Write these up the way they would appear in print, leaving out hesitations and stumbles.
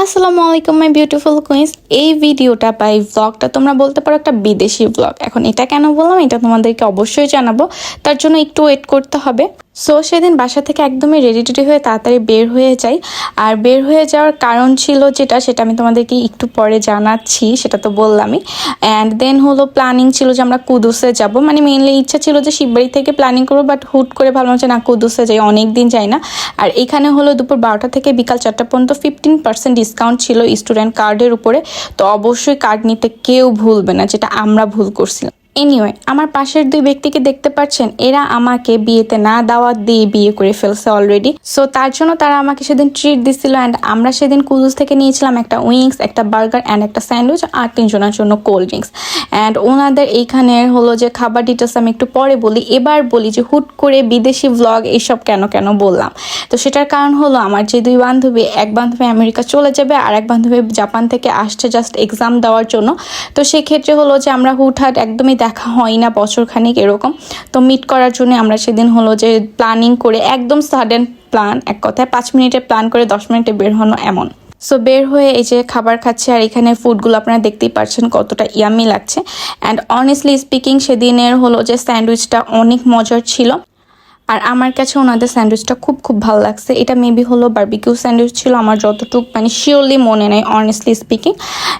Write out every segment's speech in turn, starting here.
আসসালামু আলাইকুম my beautiful queen's. এই ভিডিওটা বা এই ব্লগটা তোমরা বলতে পারো একটা বিদেশি ব্লগ। এখন এটা কেন বললাম এটা তোমাদেরকে অবশ্যই জানাবো, তার জন্য একটু ওয়েট করতে হবে। সো সেদিন বাসা থেকে একদমই রেডি টেডি হয়ে তাড়াতাড়ি বের হয়ে যাই। আর বের হয়ে যাওয়ার কারণ ছিল সেটা আমি তোমাদেরকে একটু পরে জানাচ্ছি, সেটা তো বললামই। অ্যান্ড দেন হলো প্ল্যানিং ছিল যে আমরা কুদুসে যাব, মানে মেইনলি ইচ্ছা ছিল যে শিববাড়ি থেকে প্ল্যানিং করবো, বাট হুট করে ভাবলাম যে না কুদুসে যাই, অনেক দিন যাই না। আর এখানে হলো দুপুর 12টা থেকে বিকাল 4টা পর্যন্ত 15% ডিসকাউন্ট ছিল স্টুডেন্ট কার্ডের উপরে। তো অবশ্যই কার্ড নিতে কেউ ভুলবে না, যেটা আমরা ভুল করছিলাম। এনিওয়ে, আমার পাশের দুই ব্যক্তিকে দেখতে পাচ্ছেন, এরা আমাকে বিয়েতে না দাওয়াত দিয়ে বিয়ে করে ফেলছে অলরেডি। সো তার জন্য তারা আমাকে সেদিন ট্রিট দিছিল। অ্যান্ড আমরা সেদিন কুদুস থেকে নিয়েছিলাম একটা উইংস, একটা বার্গার অ্যান্ড একটা স্যান্ডউইচ, আর 3 জনের জন্য কোল্ড ড্রিঙ্কস। অ্যান্ড ওনাদের এইখানের হলো যে খাবার ডিটেলস আমি একটু পরে বলি। এবার বলি যে হুট করে বিদেশি ভ্লগ এইসব কেন বললাম। তো সেটার কারণ হলো আমার যে দুই বান্ধবী, এক বান্ধবী আমেরিকা চলে যাবে আর এক বান্ধবী জাপান থেকে আসছে জাস্ট এক্সাম দেওয়ার জন্য। তো সেক্ষেত্রে হলো যে আমরা হুটহাট একদমই দেখা হয় না বছরখানিক এরকম। তো মিট করার জন্য আমরা সেদিন হলো যে প্ল্যানিং করে, একদম সাডেন প্ল্যান, এক কথায় 5 মিনিটে প্ল্যান করে 10 মিনিটে বের হনো এমন। সো বের হয়ে এই যে খাবার খাচ্ছে, আর এখানে ফুডগুলো আপনারা দেখতেই পাচ্ছেন কতটা ইয়ামি লাগছে। অ্যান্ড অনেস্টলি স্পিকিং সেদিনের হলো যে স্যান্ডউইচটা অনেক মজার ছিল। আর আমার কাছে ওনাদের স্যান্ডউইচটা খুব ভালো লাগছে। এটা মেবি হলো বারবিকিউ স্যান্ডউইচ ছিল, আমার যতটুকু মানে শিওরলি মনে নেই অনেস্টলি স্পিকিং।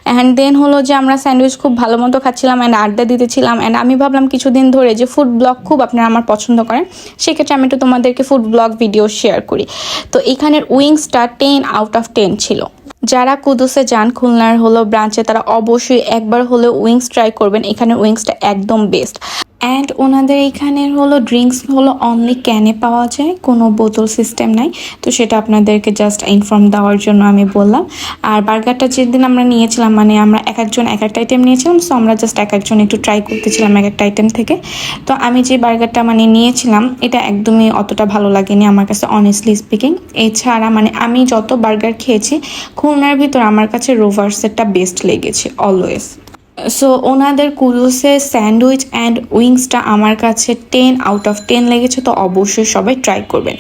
অ্যান্ড দেন হলো যে আমরা স্যান্ডউইচ খুব ভালো মতো খাচ্ছিলাম অ্যান্ড আড্ডা দিতেছিলাম। অ্যান্ড আমি ভাবলাম কিছুদিন ধরে যে ফুড ব্লগ খুব আপনারা আমার পছন্দ করেন, সেক্ষেত্রে আমি একটু তোমাদেরকে ফুড ব্লগ ভিডিও শেয়ার করি। তো এখানের উইংসটা 10 আউট অফ 10 ছিল। যারা কুদুসে যান খুলনার হলো ব্রাঞ্চে, তারা অবশ্যই একবার হলো উইংস ট্রাই করবেন। এখানে উইংসটা একদম বেস্ট। অ্যান্ড ওনাদের এইখানের হলো ড্রিঙ্কস হলো অনলি ক্যানে পাওয়া যায়, কোনো বোতল সিস্টেম নাই। তো সেটা আপনাদেরকে জাস্ট ইনফর্ম দেওয়ার জন্য আমি বললাম। আর বার্গারটা যেদিন আমরা নিয়েছিলাম, মানে আমরা এক একজন এক একটা আইটেম নিয়েছিলাম। সো আমরা জাস্ট এক একজন একটু ট্রাই করতেছিলাম এক একটা আইটেম থেকে। তো আমি যে বার্গারটা মানে নিয়েছিলাম, এটা একদমই অতটা ভালো লাগেনি আমার কাছে অনেস্টলি স্পিকিং। এছাড়া মানে আমি যত বার্গার খেয়েছি খুলনার ভিতর, আমার কাছে রোভার্সেরটা বেস্ট লেগেছে অলওয়েজ। সো ওনাদের কুদুসের স্যান্ডউইচ অ্যান্ড উইংসটা আমার কাছে 10 আউট অফ 10 লেগেছে। তো অবশ্যই সবাই ট্রাই করবেন।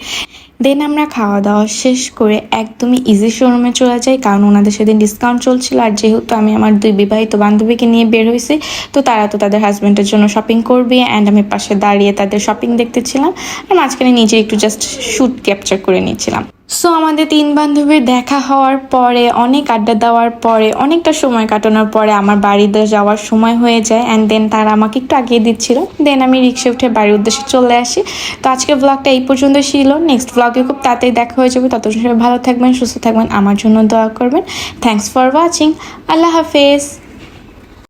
দেন আমরা খাওয়া দাওয়া শেষ করে একদমই ইজি শোরুমে চলে যাই, কারণ ওনাদের সেদিন ডিসকাউন্ট চলছিল। আর যেহেতু আমি আমার দুই বিবাহিত বান্ধবীকে নিয়ে বের হয়েছি, তো তারা তো তাদের হাজব্যান্ডের জন্য শপিং করবে। অ্যান্ড আমি পাশে দাঁড়িয়ে তাদের শপিং দেখতেছিলাম, আর মাঝখানে নিজে একটু জাস্ট শ্যুট ক্যাপচার করে নিচ্ছিলাম। সো আমাদের 3 বান্ধবীর দেখা হওয়ার পরে, অনেক আড্ডা দেওয়ার পরে, অনেকটা সময় কাটানোর পরে আমার বাড়িতে যাওয়ার সময় হয়ে যায়। অ্যান্ড দেন তারা আমাকে একটু আগিয়ে দিচ্ছিল। দেন আমি রিক্সা উঠে বাড়ির উদ্দেশ্যে চলে আসি। তো আজকের ব্লগটা এই পর্যন্ত ছিল। নেক্সট ব্লগে খুব তাড়াতাড়ি দেখা হয়ে যাবে। ততক্ষণ সবাই ভালো থাকবেন, সুস্থ থাকবেন, আমার জন্য দোয়া করবেন। Thanks for watching. আল্লাহ হাফেজ।